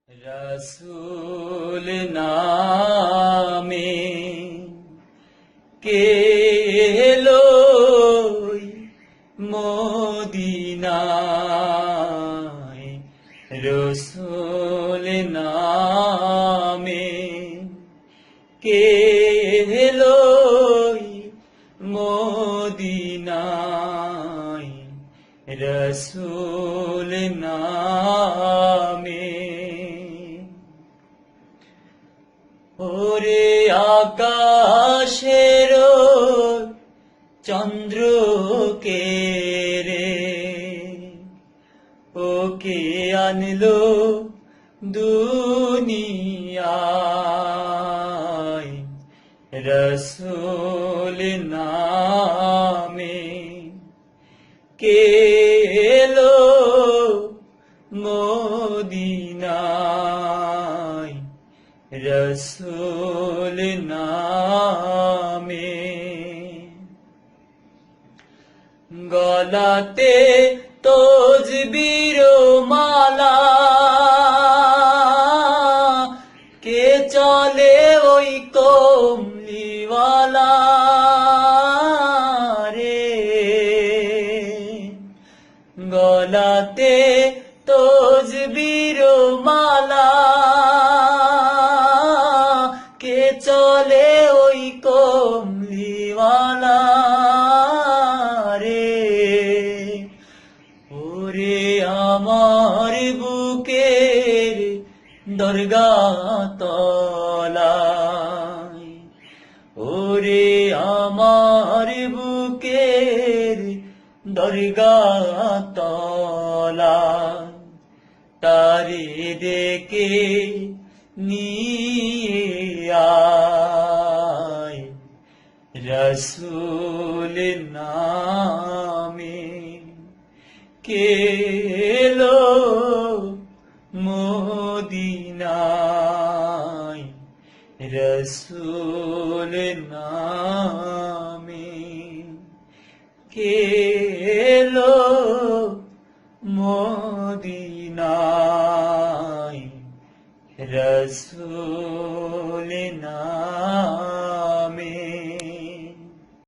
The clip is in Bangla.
রসূল নামে কে এলো মদিনায়, রসূল নামে কে এলো মদিনায়, রসূল নামে। ওরে আকাশের চন্দ্র কে রে, ওকে আনলো দুনিয়ায়, রসূল নামে কে এলো মদিনায়, রসূল নামে। গলাতে তসবির মালা, কে চলে ওই কমলিওয়ালা রে, গলাতে তসবির মালা, কে চলে ওই কমলিওয়ালা রে। ওরে আমার বুকের দরগা তলায়, ওরে আমার বুকের দরগা তলায়, তারে ডেকে নিয়ে আয়, রসূল নামে কে এলো মদিনায়, রসূল নামে কে এলো মদিনায়, রসূল নামে।